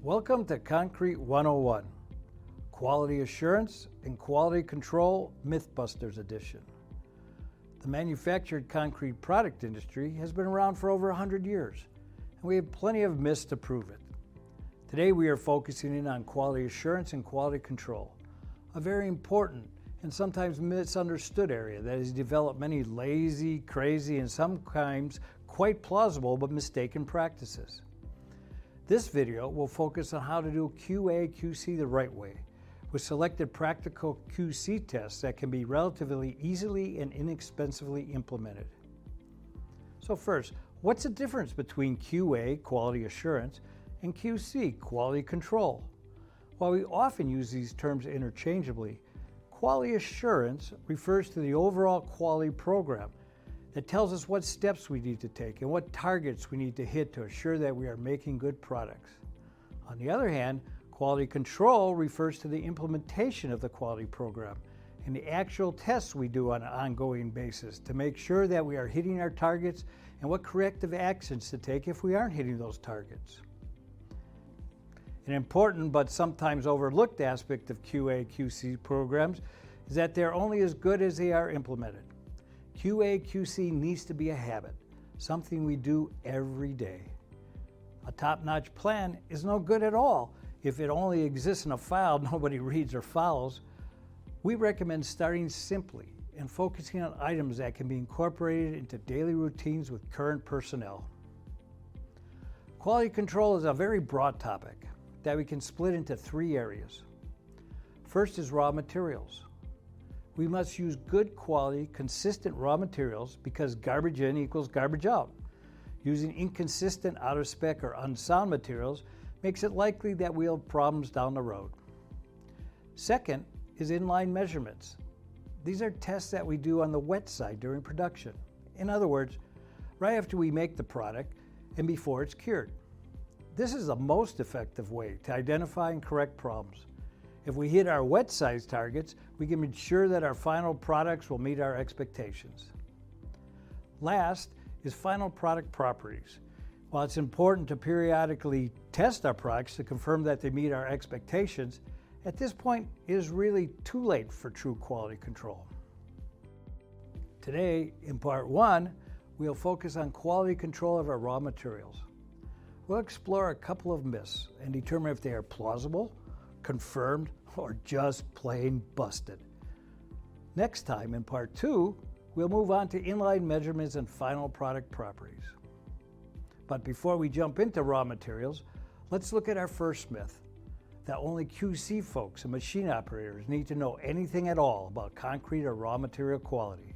Welcome to Concrete 101, Quality Assurance and Quality Control Mythbusters Edition. The manufactured concrete product industry has been around for over 100 years, and we have plenty of myths to prove it. Today we are focusing in on quality assurance and quality control, a very important and sometimes misunderstood area that has developed many lazy, crazy, and sometimes quite plausible but mistaken practices. This video will focus on how to do QA/QC the right way, with selected practical QC tests that can be relatively easily and inexpensively implemented. So first, what's the difference between QA, quality assurance, and QC, quality control? While we often use these terms interchangeably, quality assurance refers to the overall quality program that tells us what steps we need to take and what targets we need to hit to assure that we are making good products. On the other hand, quality control refers to the implementation of the quality program and the actual tests we do on an ongoing basis to make sure that we are hitting our targets and what corrective actions to take if we aren't hitting those targets. An important but sometimes overlooked aspect of QA/QC programs is that they're only as good as they are implemented. QA/QC needs to be a habit, something we do every day. A top-notch plan is no good at all if it only exists in a file nobody reads or follows. We recommend starting simply and focusing on items that can be incorporated into daily routines with current personnel. Quality control is a very broad topic that we can split into three areas. First is raw materials. We must use good quality, consistent raw materials because garbage in equals garbage out. Using inconsistent, out of spec, or unsound materials makes it likely that we'll have problems down the road. Second is inline measurements. These are tests that we do on the wet side during production. In other words, right after we make the product and before it's cured. This is the most effective way to identify and correct problems. If we hit our wet size targets, we can ensure that our final products will meet our expectations. Last is final product properties. While it's important to periodically test our products to confirm that they meet our expectations, at this point it is really too late for true quality control. Today, in part one, we'll focus on quality control of our raw materials. We'll explore a couple of myths and determine if they are plausible, confirmed, or just plain busted. Next time, in part two, we'll move on to inline measurements and final product properties. But before we jump into raw materials, let's look at our first myth, that only QC folks and machine operators need to know anything at all about concrete or raw material quality.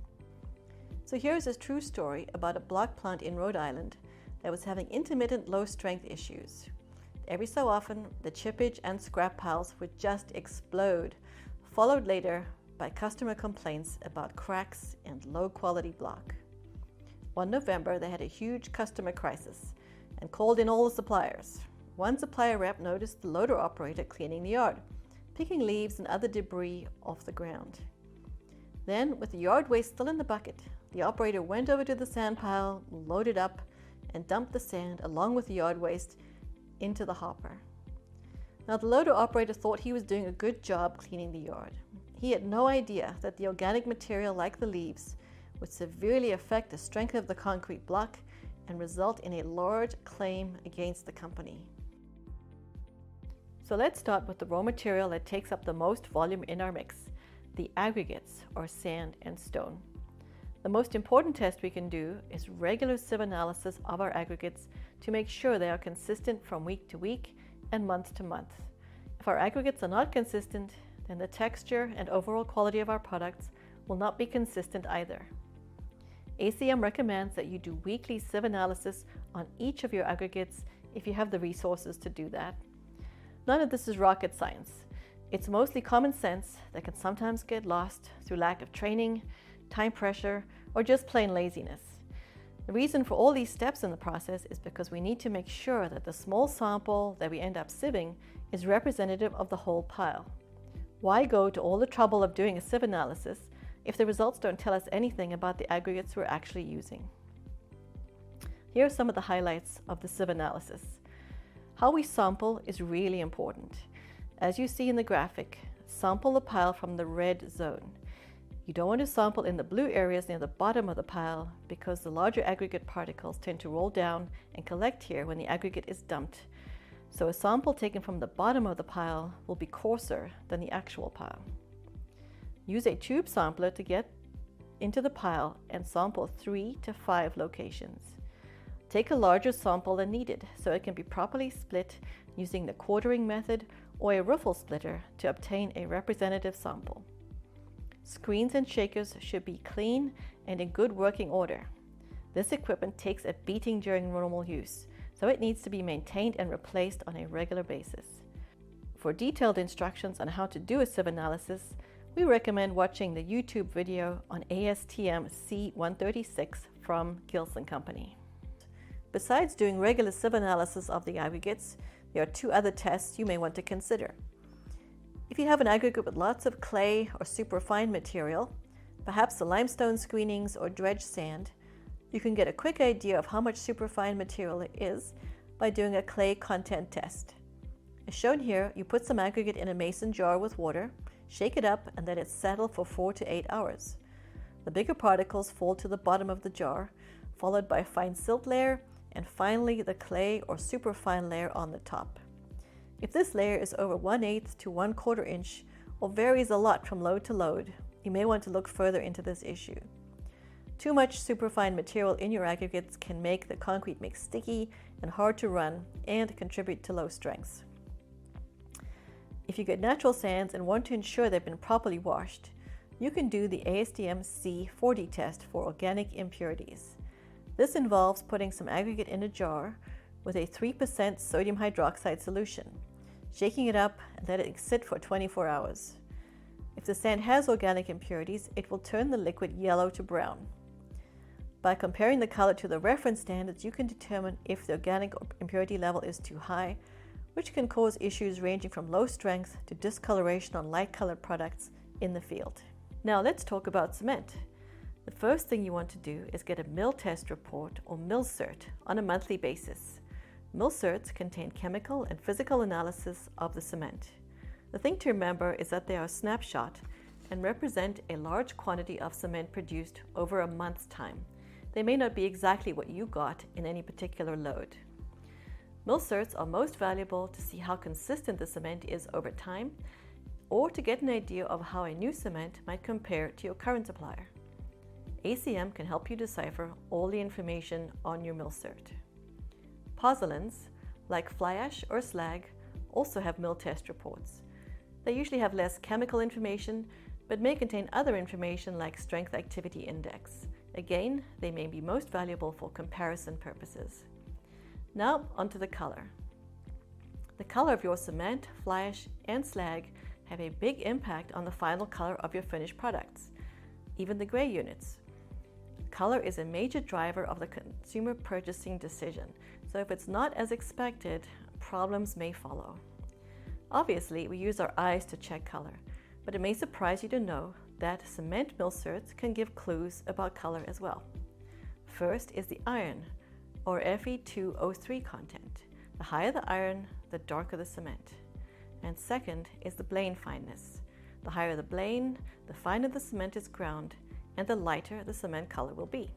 So here's a true story about a block plant in Rhode Island that was having intermittent low strength issues. Every so often, the chippage and scrap piles would just explode, followed later by customer complaints about cracks and low quality block. One November, they had a huge customer crisis and called in all the suppliers. One supplier rep noticed the loader operator cleaning the yard, picking leaves and other debris off the ground. Then, with the yard waste still in the bucket, the operator went over to the sand pile, loaded up, and dumped the sand along with the yard waste into the hopper. Now, the loader operator thought he was doing a good job cleaning the yard. He had no idea that the organic material, like the leaves, would severely affect the strength of the concrete block and result in a large claim against the company. So let's start with the raw material that takes up the most volume in our mix, the aggregates, or sand and stone. The most important test we can do is regular sieve analysis of our aggregates to make sure they are consistent from week to week and month to month. If our aggregates are not consistent, then the texture and overall quality of our products will not be consistent either. ACM recommends that you do weekly sieve analysis on each of your aggregates if you have the resources to do that. None of this is rocket science. It's mostly common sense that can sometimes get lost through lack of training, time pressure, or just plain laziness. The reason for all these steps in the process is because we need to make sure that the small sample that we end up sieving is representative of the whole pile. Why go to all the trouble of doing a sieve analysis if the results don't tell us anything about the aggregates we're actually using? Here are some of the highlights of the sieve analysis. How we sample is really important. As you see in the graphic, sample the pile from the red zone. You don't want to sample in the blue areas near the bottom of the pile because the larger aggregate particles tend to roll down and collect here when the aggregate is dumped. So a sample taken from the bottom of the pile will be coarser than the actual pile. Use a tube sampler to get into the pile and sample 3 to 5 locations. Take a larger sample than needed so it can be properly split using the quartering method or a riffle splitter to obtain a representative sample. Screens and shakers should be clean and in good working order. This equipment takes a beating during normal use, so it needs to be maintained and replaced on a regular basis. For detailed instructions on how to do a sieve analysis, we recommend watching the YouTube video on ASTM C136 from Gilson Company. Besides doing regular sieve analysis of the aggregates, there are 2 other tests you may want to consider. If you have an aggregate with lots of clay or superfine material, perhaps the limestone screenings or dredge sand, you can get a quick idea of how much superfine material it is by doing a clay content test. As shown here, you put some aggregate in a mason jar with water, shake it up, and let it settle for 4 to 8 hours. The bigger particles fall to the bottom of the jar, followed by a fine silt layer, and finally the clay or superfine layer on the top. If this layer is over 1/8 to 1/4 inch or varies a lot from load to load, you may want to look further into this issue. Too much superfine material in your aggregates can make the concrete mix sticky and hard to run and contribute to low strengths. If you get natural sands and want to ensure they've been properly washed, you can do the ASTM C40 test for organic impurities. This involves putting some aggregate in a jar with a 3% sodium hydroxide solution, shaking it up and let it sit for 24 hours. If the sand has organic impurities, it will turn the liquid yellow to brown. By comparing the color to the reference standards, you can determine if the organic impurity level is too high, which can cause issues ranging from low strength to discoloration on light-colored products in the field. Now let's talk about cement. The first thing you want to do is get a mill test report or mill cert on a monthly basis. Mill certs contain chemical and physical analysis of the cement. The thing to remember is that they are a snapshot and represent a large quantity of cement produced over a month's time. They may not be exactly what you got in any particular load. Mill certs are most valuable to see how consistent the cement is over time or to get an idea of how a new cement might compare to your current supplier. ACM can help you decipher all the information on your mill cert. Pozzolans, like fly ash or slag, also have mill test reports. They usually have less chemical information, but may contain other information like strength activity index. Again, they may be most valuable for comparison purposes. Now, onto the color. The color of your cement, fly ash, and slag have a big impact on the final color of your finished products, even the gray units. Color is a major driver of the consumer purchasing decision, so if it's not as expected, problems may follow. Obviously, we use our eyes to check color, but it may surprise you to know that cement mill certs can give clues about color as well. First is the iron, or Fe2O3 content. The higher the iron, the darker the cement. And second is the blane fineness. The higher the blane, the finer the cement is ground, and the lighter the cement color will be.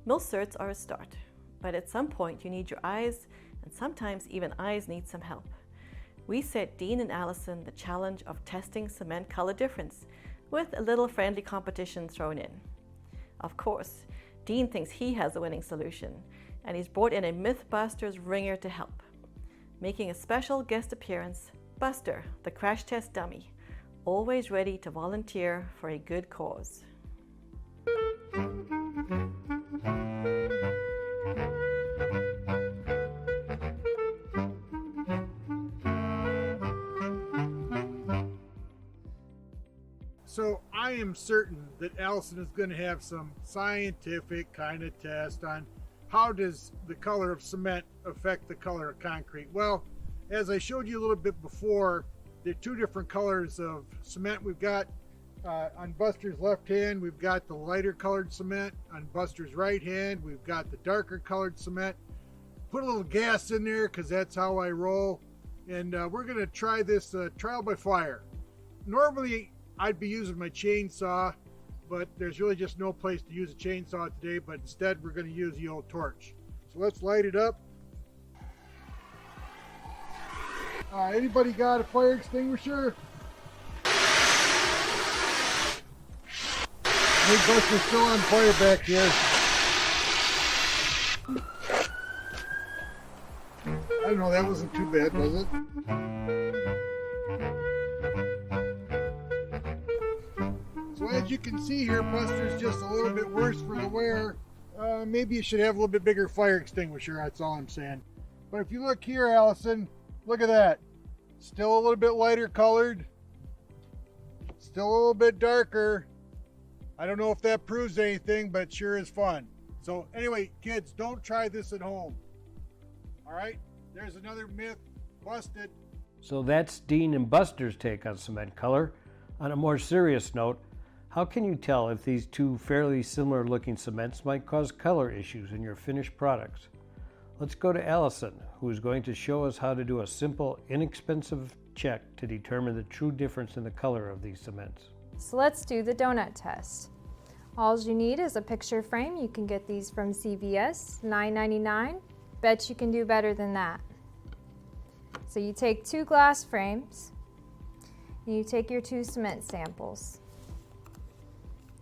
Mill certs are a start, but at some point you need your eyes, and sometimes even eyes need some help. We set Dean and Allison the challenge of testing cement color difference with a little friendly competition thrown in. Of course, Dean thinks he has the winning solution, and he's brought in a Mythbusters ringer to help. Making a special guest appearance, Buster, the crash test dummy, always ready to volunteer for a good cause. So I am certain that Allison is going to have some scientific kind of test on how does the color of cement affect the color of concrete. Well, as I showed you a little bit before, there are 2 different colors of cement. We've got on Buster's left hand, we've got the lighter colored cement. On Buster's right hand, we've got the darker colored cement. put a little gas in there because that's how I roll. And we're going to try this trial by fire. Normally, I'd be using my chainsaw, but there's really just no place to use a chainsaw today, but instead we're going to use the old torch. So let's light it up. Anybody got a fire extinguisher? Mythbusters still on fire back here. I don't know, that wasn't too bad, was it? So as you can see here, Buster's just a little bit worse for the wear. Maybe you should have a little bit bigger fire extinguisher, that's all I'm saying. But if you look here, Allison, look at that. Still a little bit lighter colored. Still a little bit darker. I don't know if that proves anything, but it sure is fun. So anyway, kids, don't try this at home. All right, there's another myth busted. So that's Dean and Buster's take on cement color. On a more serious note, how can you tell if these two fairly similar looking cements might cause color issues in your finished products? Let's go to Allison, who is going to show us how to do a simple, inexpensive check to determine the true difference in the color of these cements. So let's do the donut test. All you need is a picture frame. You can get these from CVS, $9.99. Bet you can do better than that. So you take 2 glass frames, and you take your 2 cement samples.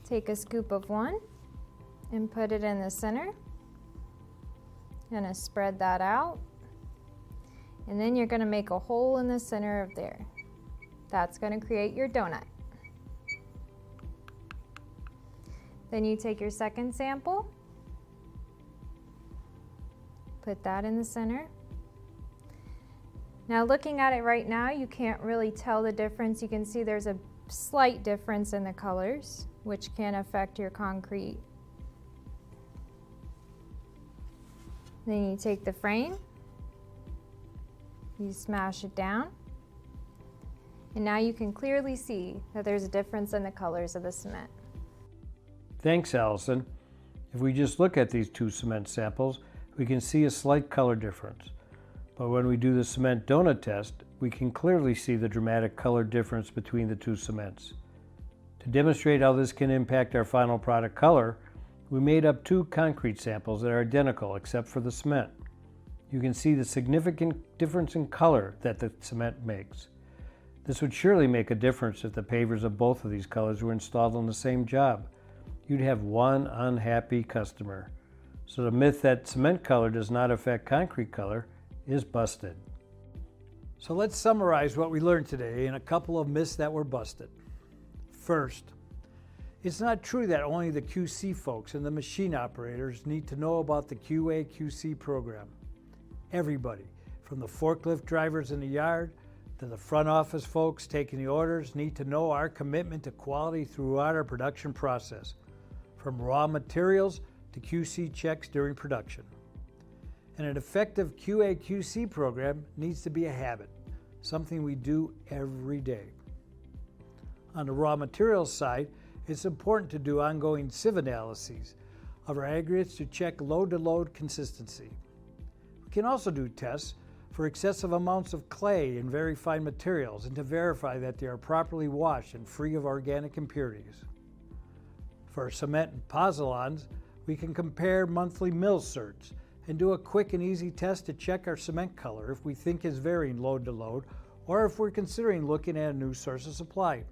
Take a scoop of one and put it in the center. Gonna spread that out. And then you're gonna make a hole in the center of there. That's gonna create your donut. Then you take your second sample, put that in the center. Now looking at it right now, you can't really tell the difference. You can see there's a slight difference in the colors, which can affect your concrete. Then you take the frame, you smash it down, and now you can clearly see that there's a difference in the colors of the cement. Thanks, Allison. If we just look at these 2 cement samples, we can see a slight color difference. But when we do the cement donut test, we can clearly see the dramatic color difference between the 2 cements. To demonstrate how this can impact our final product color, we made up 2 concrete samples that are identical except for the cement. You can see the significant difference in color that the cement makes. This would surely make a difference if the pavers of both of these colors were installed on the same job. You'd have one unhappy customer. So the myth that cement color does not affect concrete color is busted. So let's summarize what we learned today in a couple of myths that were busted. First, it's not true that only the QC folks and the machine operators need to know about the QA/QC program. Everybody, from the forklift drivers in the yard to the front office folks taking the orders, need to know our commitment to quality throughout our production process, from raw materials to QC checks during production. And an effective QA/QC program needs to be a habit, something we do every day. On the raw materials side, it's important to do ongoing sieve analyses of our aggregates to check load-to-load consistency. We can also do tests for excessive amounts of clay and very fine materials and to verify that they are properly washed and free of organic impurities. For cement and pozzolans, we can compare monthly mill certs and do a quick and easy test to check our cement color if we think is varying load to load or if we're considering looking at a new source of supply.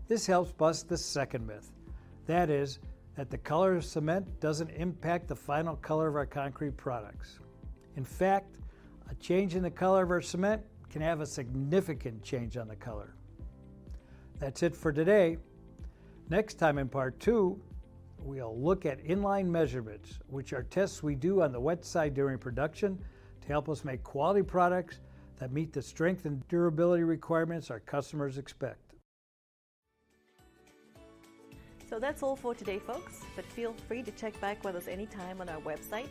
This helps bust the second myth, that is, that the color of cement doesn't impact the final color of our concrete products. In fact, a change in the color of our cement can have a significant change on the color. That's it for today. Next time in part 2, we'll look at inline measurements, which are tests we do on the wet side during production to help us make quality products that meet the strength and durability requirements our customers expect. So that's all for today, folks, but feel free to check back with us anytime on our website,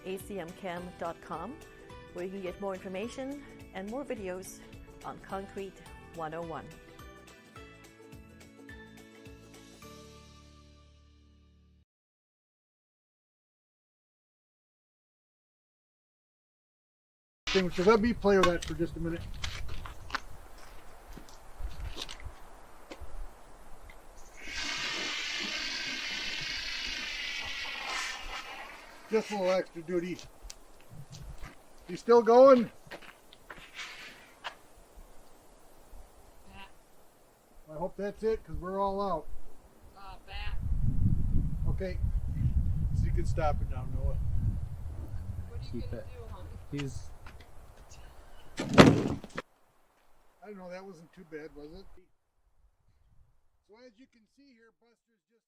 acmchem.com, where you can get more information and more videos on Concrete 101. So let me play with that for just a minute. Just a little extra duty. You still going? I hope that's it, because we're all out. Okay. So you can stop it now, Noah. Keep it. He's. I don't know, that wasn't too bad, was it? So as you can see here, Buster's just